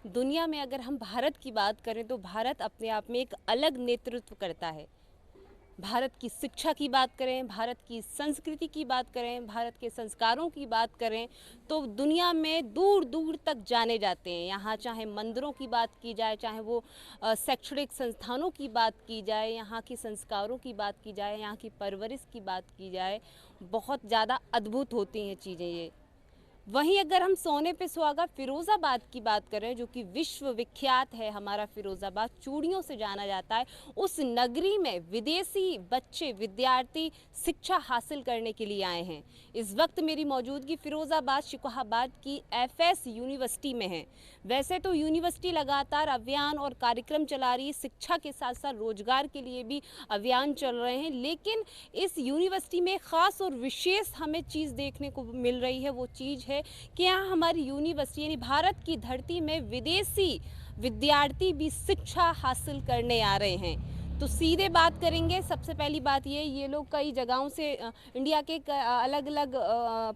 दुनिया में अगर हम भारत की बात करें तो भारत अपने आप में एक अलग नेतृत्व करता है। भारत की शिक्षा की बात करें, भारत की संस्कृति की बात करें, भारत के संस्कारों की बात करें तो दुनिया में दूर दूर तक जाने जाते हैं। यहाँ चाहे मंदिरों की बात की जाए, चाहे वो शैक्षणिक संस्थानों की बात की जाए, यहाँ की संस्कारों की बात की जाए, यहाँ की परवरिश की बात की जाए, बहुत ज़्यादा अद्भुत होती हैं चीज़ें ये। वहीं अगर हम सोने पे सुहागा फिरोज़ाबाद की बात करें, जो कि विश्व विख्यात है, हमारा फिरोज़ाबाद चूड़ियों से जाना जाता है, उस नगरी में विदेशी बच्चे विद्यार्थी शिक्षा हासिल करने के लिए आए हैं। इस वक्त मेरी मौजूदगी फिरोज़ाबाद शिकोहाबाद की एफएस यूनिवर्सिटी में है। वैसे तो यूनिवर्सिटी लगातार अभियान और कार्यक्रम चला रही है, शिक्षा के साथ साथ रोजगार के लिए भी अभियान चल रहे हैं, लेकिन इस यूनिवर्सिटी में ख़ास और विशेष हमें चीज़ देखने को मिल रही है। वो चीज़ है कि यहाँ हमारी यूनिवर्सिटी यानी भारत की धरती में विदेशी विद्यार्थी भी शिक्षा हासिल करने आ रहे हैं। तो सीधे बात करेंगे। सबसे पहली बात ये लोग कई जगहों से इंडिया के अलग अलग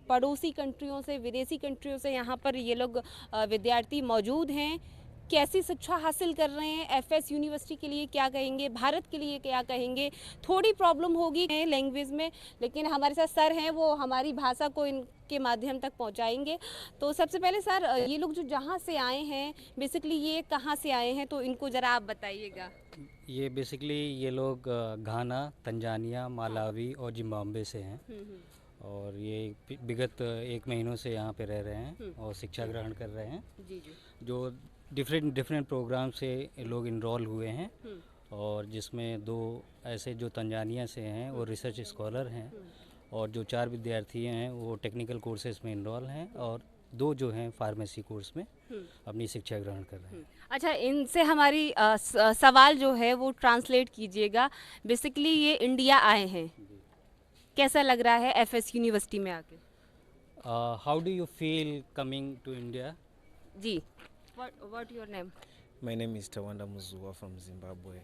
पड़ोसी कंट्रियों से, विदेशी कंट्रियों से यहाँ पर ये लोग विद्यार्थी मौजूद हैं। कैसी शिक्षा हासिल कर रहे हैं, एफएस यूनिवर्सिटी के लिए क्या कहेंगे, भारत के लिए क्या कहेंगे। थोड़ी प्रॉब्लम होगी लैंग्वेज में, लेकिन हमारे साथ सर हैं, वो हमारी भाषा को इनके माध्यम तक पहुंचाएंगे। तो सबसे पहले सर, ये लोग जो जहाँ से आए हैं, बेसिकली ये कहाँ से आए हैं, तो इनको ज़रा आप बताइएगा। ये बेसिकली ये लोग घाना, तंजानिया, मालावी और जिम्बाब्वे से हैं और ये विगत 1 महीनों से यहाँ पे रह रहे हैं और शिक्षा ग्रहण कर रहे हैं। जी जी। जो डिफरेंट प्रोग्राम से लोग इनरोल हुए हैं और जिसमें 2 ऐसे जो तंजानिया से हैं वो रिसर्च स्कॉलर हैं और जो 4 विद्यार्थी हैं वो टेक्निकल कोर्सेज में इनरोल हैं और 2 जो हैं फार्मेसी कोर्स में अपनी शिक्षा ग्रहण कर रहे हैं। अच्छा, इनसे हमारी सवाल जो है वो ट्रांसलेट कीजिएगा। बेसिकली ये इंडिया आए हैं, कैसा लग रहा है एफएस यूनिवर्सिटी में आके? How do you feel coming to India? जी, what your name? My name is Tawanda Muzua from Zimbabwe,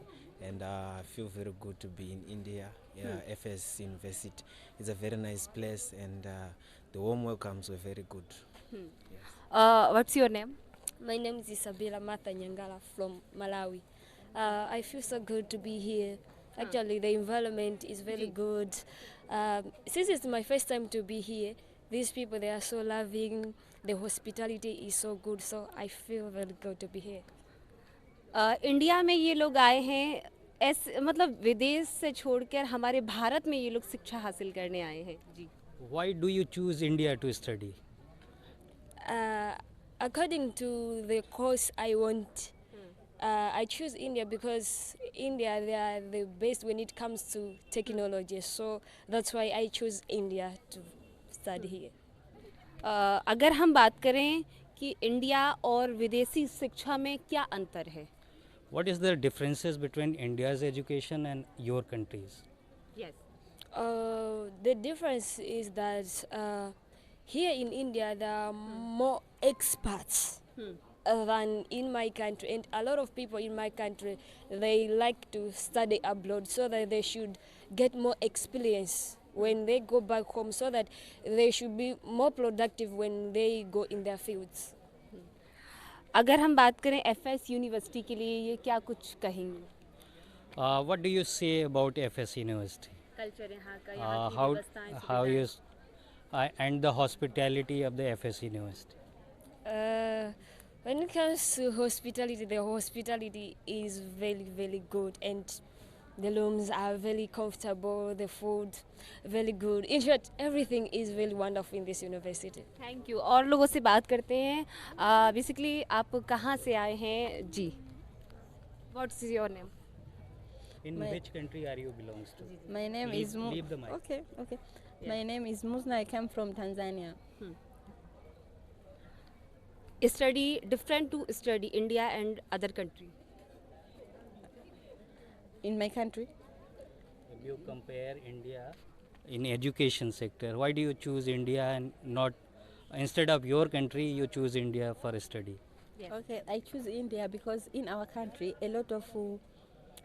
and I feel very good to be in India. FS University is a very nice place, and the warm welcomes were very good. What's your name? My name is Isabella Martha Nyangala from Malawi. I feel so good to be here. Actually, the environment is very good. Since it's my first time to be here, these people, they are so loving. The hospitality is so good, so I feel very good to be here. India में ये लोग आए हैं, ऐसे मतलब विदेश से छोड़कर हमारे भारत में ये लोग शिक्षा हासिल करने आए हैं। जी। Why do you choose India to study? According to the course I want, I choose India because India, they are the best when it comes to technology. So that's why I choose India to study here. अगर हम बात करें कि India और विदेशी शिक्षा में क्या अंतर है? What is the differences between India's education and your country's? Yes. The difference is that here in India there are more experts than in my country, and a lot of people in my country, they like to study abroad so that they should get more experience when they go back home, so that they should be more productive when they go in their fields. अगर हम बात करें FS university के लिए, ये क्या कुछ कहेंगे? What do you say about FS University? Culture यहाँ का, यहाँ की How व्यवस्थाएं, how सुविधाएं। you and the hospitality of the FS University? When it comes to hospitality, the hospitality is very, very good, and the rooms are very comfortable, the food very good. In short, everything is very wonderful in this university. Thank you. और लोगों से बात करते हैं। Basically आप कहाँ से आए हैं? जी, what's your name? In which country are you belongs to? My name is Leave the mic. Okay. My name is Musna. I come from Tanzania. Study different to study India and other country. In my country, If you compare India in education sector, why do you choose India and not instead of your country you choose India for study? Yes. okay, I choose India because in our country a lot of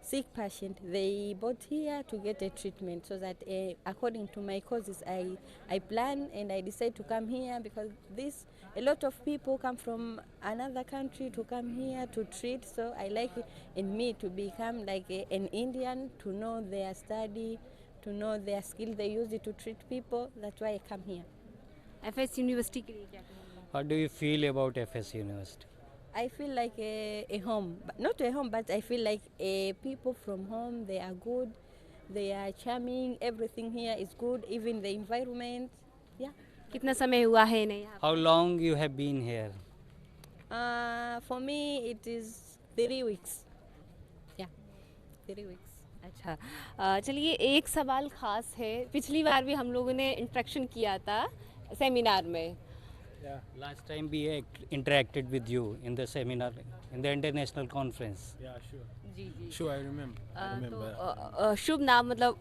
sick patient. They brought here to get a treatment so that according to my causes I plan and I decide to come here because a lot of people come from another country to come here to treat, so I like in me to become like an Indian, to know their study, to know their skill they use it to treat people. That's why I come here. FS university के लिए क्या कहेंगे? How do you feel about FS University? I feel like a home, but not a home, but I feel like people from home, they are good, they are charming, everything here is good, even the environment. Yeah. कितना समय हुआ है इन्हें यहाँ? How long you have been here? For me, it is 3 weeks. Yeah, 3 weeks. अच्छा, चलिए एक सवाल ख़ास है, पिछली बार भी हम लोगों ने इंटरेक्शन किया था सेमिनार में. Last time we interacted with you in the seminar, in the international conference. Yeah, sure. Ji ji. Sure, I remember. I remember. तो शुभ नाम मतलब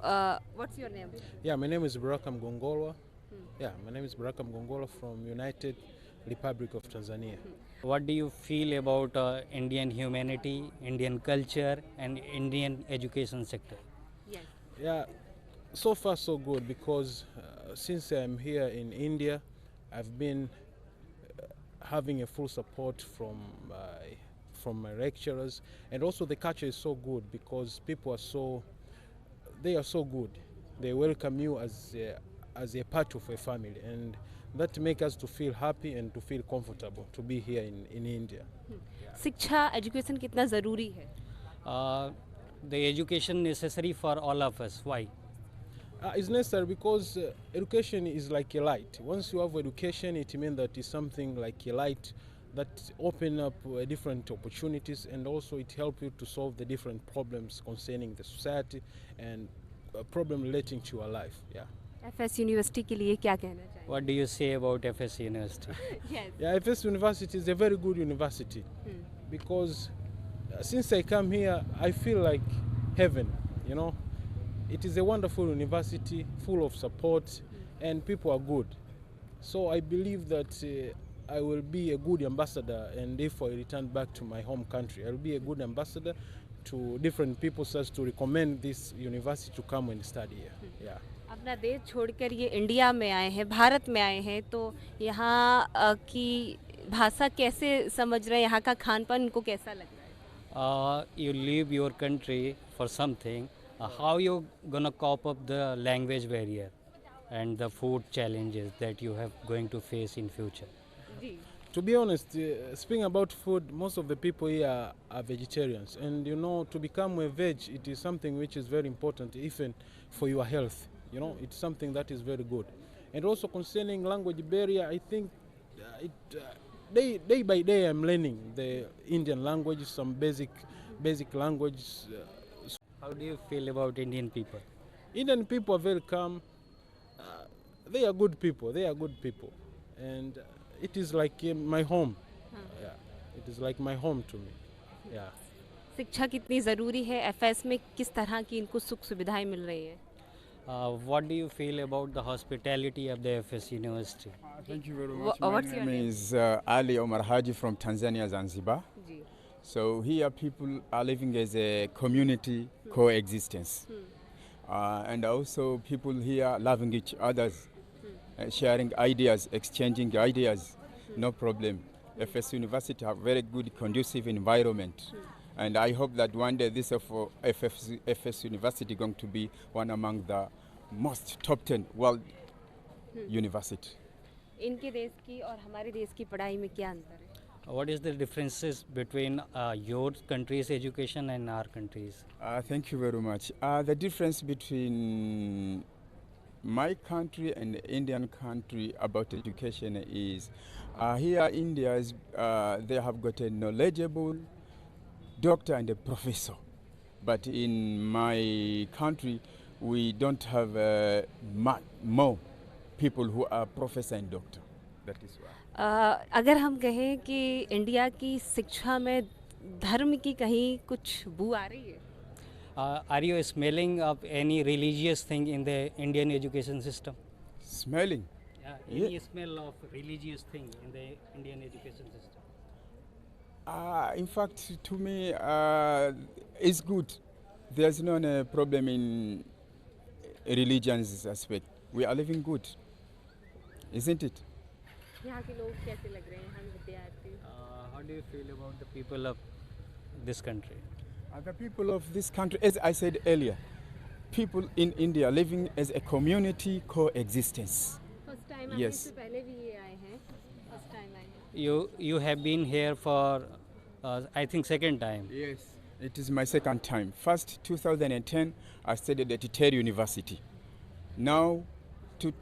what's your name? Yeah, my name is Barakam Gongolwa. Yeah, my name is Barakam Gongolwa from United Republic of Tanzania. What do you feel about Indian humanity, Indian culture, and Indian education sector? Yes. Yeah, so far so good because since I'm here in India, I've been having a full support from my lecturers, and also the culture is so good because people are so good. They welcome you as a part of a family, and that makes us to feel happy and to feel comfortable to be here in India. शिक्षा education कितना ज़रूरी है? The education necessary for all of us. Why? It's necessary because education is like a light. Once you have education, it means that it's something like a light that open up different opportunities, and also it helps you to solve the different problems concerning the society and a problem relating to your life. Yeah. FS university के लिए क्या कहना चाहिए? What do you say about FS University? Yes. Yeah, FS University is a very good university because since I come here, I feel like heaven, you know. It is a wonderful university, full of support, and people are good. So I believe that I will be a good ambassador, and if I return back to my home country, I will be a good ambassador to different people so as to recommend this university to come and study here. Yeah. अपना देश छोड़कर ये India में आए हैं, भारत में आए हैं, तो यहाँ की भाषा कैसे समझ रहे हैं, यहाँ का खान पान इनको कैसा लग रहा है? You leave your country for something. How you gonna cope up the language barrier and the food challenges that you have going to face in future? Ji. To be honest, speaking about food, most of the people here are vegetarians, and you know, to become a veg, it is something which is very important, even for your health. You know, it's something that is very good. And also concerning language barrier, I think day by day I'm learning the Indian language, some basic language. How do you feel about Indian people? Indian people are very calm. They are good people. They are good people, and it is like my home. Yeah, it is like my home to me. Yeah. शिक्षा कितनी ज़रूरी है? FS में किस तरह की इनको सुख सुविधाएं मिल रही है? What do you feel about the hospitality of the FS University? Thank you very much. What's My your name name? is Ali Omar Haji from Tanzania, Zanzibar. Ji. So here people are living as a community coexistence. And also people here loving each others, sharing ideas, exchanging ideas, no problem. FS University have very good conducive environment. And I hope that one day this FS University going to be one among the most top 10 world university. इनके देश की और हमारे देश की पढ़ाई में क्या अंतर है? What is the differences between your country's education and our country's? Thank you very much. The difference between my country and the Indian country about education is here India is, they have got a knowledgeable doctor and a professor. But in my country, we don't have more people who are professor and doctor. That is why. अगर हम कहें कि India की शिक्षा में धर्म की कहीं कुछ बू आ रही है? Are you smelling of any religious thing in the Indian education system? Smelling. Any smell of religious thing in the Indian education system? In fact, to me, it's good There's no problem in religion's aspect. We are living good, isn't it? यहाँ के लोग कैसे लग रहे हैं हम विद्यार्थी? How do you feel about the people of this country? The people of this country, as I said earlier, people in India living as a community coexistence. First time Yes. इससे पहले भी ये आए हैं, फर्स्ट टाइम आए हैं. You have been here for I think second time. Yes. It is my second time. First, 2010, I studied at TER University. Now, to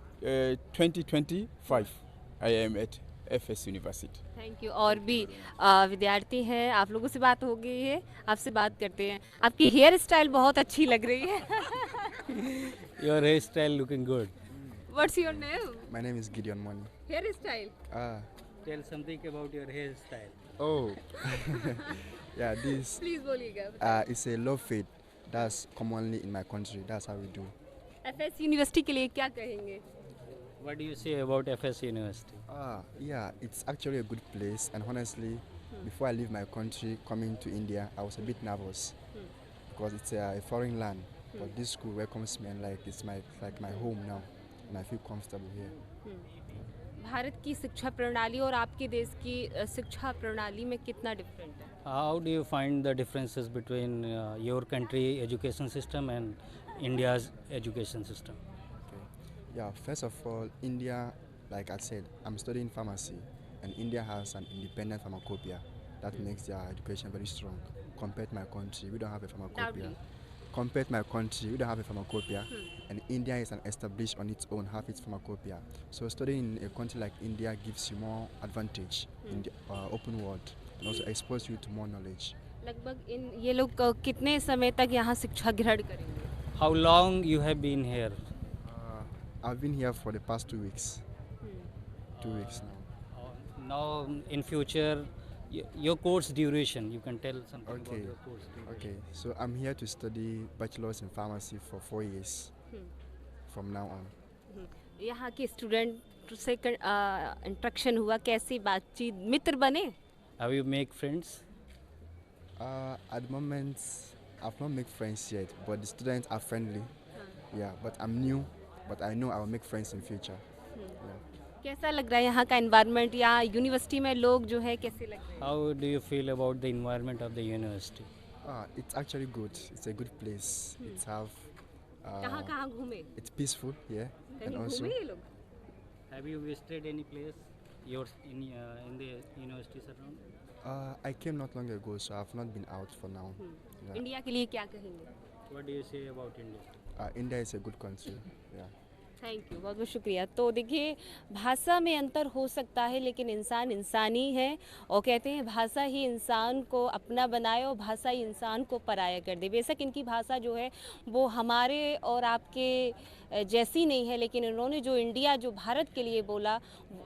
2025, I am at FS University. Thank you. और भी विद्यार्थी हैं, आप लोगों से बात हो गई है, आपसे बात करते हैं. आपकी हेयर स्टाइल बहुत अच्छी लग रही है. Your hairstyle looking good. What's your name? My name is Gideon Money. Hair style. Ah, Tell something about your hairstyle. oh, yeah. This please बोलिएगा. is a love fade. That's commonly in my country. That's how we do. FS university के लिए क्या कहेंगे? What do you say about FS University? Yeah. It's actually a good place. And honestly, before I leave my country, coming to India, I was a bit nervous because it's a foreign land. But this school welcomes me and it's like my home now, and I feel comfortable here. Bharat की शिक्षा प्रणाली और आपके देश की शिक्षा प्रणाली में कितना डिफरेंट है? How do you find the differences between your country education system and India's education system? Okay. Yeah. First of all, India, like I said, I'm studying pharmacy, and India has an independent pharmacopoeia that makes their education very strong. Compared to my country, we don't have a pharmacopoeia. Loudly. Compared to my country, we don't have a pharmacopoeia, and India is an established on its own, have its pharmacopoeia. So studying in a country like India gives you more advantage in the open world, and also expose you to more knowledge. लगभग ये लोग कितने समय तक यहाँ शिक्षा ग्रहण करेंगे? How long you have been here? I've been here for the past 2 weeks. 2 weeks now. Now in future, your course duration, you can tell something Okay. about your course duration. Okay, so I'm here to study bachelor's in pharmacy for 4 years from now on. यहाँ के student से interaction हुआ, कैसी बातचीत, मित्र बने? Have you make friends? At the moment, I've not made friends yet, but the students are friendly. Yeah, but I'm new, but I know I will make friends in future. Yeah. कैसा लग रहा है यहाँ का environment या university में लोग जो है कैसे लग रहे हैं? How do you feel about the environment of the university? It's actually good. It's a good place. It's have. कहाँ कहाँ घूमे? It's peaceful, yeah, and कहीं also. घूमे ये लोग? Have you visited any place yours in the university surround? I came not long ago, so I've not been out for now. Yeah. India के लिए क्या कहेंगे? What do you say about India? India is a good country. Yeah. Thank you, बहुत बहुत शुक्रिया. तो देखिए, भाषा में अंतर हो सकता है लेकिन इंसान इंसानी है, और कहते हैं भाषा ही इंसान को अपना बनाए और भाषा ही इंसान को पराया कर दे. बेशक इनकी भाषा जो है वो हमारे और आपके जैसी नहीं है, लेकिन इन्होंने जो इंडिया, जो भारत के लिए बोला,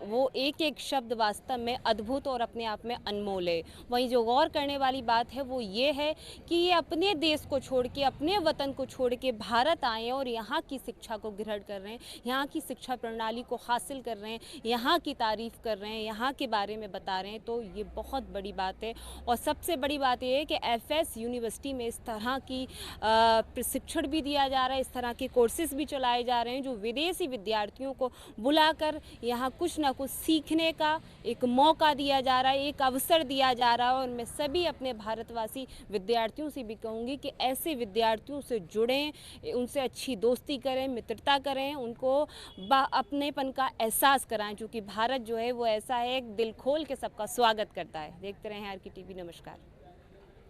वो एक एक शब्द वास्तव में अद्भुत और अपने आप में अनमोल है. वहीं जो गौर करने वाली बात है वो ये है कि ये अपने देश को छोड़ के, अपने वतन को छोड़ के भारत आए और यहाँ की शिक्षा को ग्रहण कर रहे हैं, यहाँ की शिक्षा प्रणाली को हासिल कर रहे हैं, यहाँ की तारीफ़ कर रहे हैं, यहाँ के बारे में बता रहे हैं. तो ये बहुत बड़ी बात है. और सबसे बड़ी बात ये है कि एफएस यूनिवर्सिटी में इस तरह की प्रशिक्षण भी दिया जा रहा है, इस तरह के कोर्सेज भी चलाए जा रहे हैं जो विदेशी विद्यार्थियों को बुलाकर यहाँ कुछ ना कुछ सीखने का एक मौका दिया जा रहा है, एक अवसर दिया जा रहा है. और मैं सभी अपने भारतवासी विद्यार्थियों से भी कहूँगी कि ऐसे विद्यार्थियों से जुड़ें, उनसे अच्छी दोस्ती करें, मित्रता करें, उनको अपनेपन का एहसास कराएं, क्योंकि भारत जो है वो ऐसा है, दिल खोल के सबका स्वागत करता है. देखते रहें आर की टीवी. नमस्कार.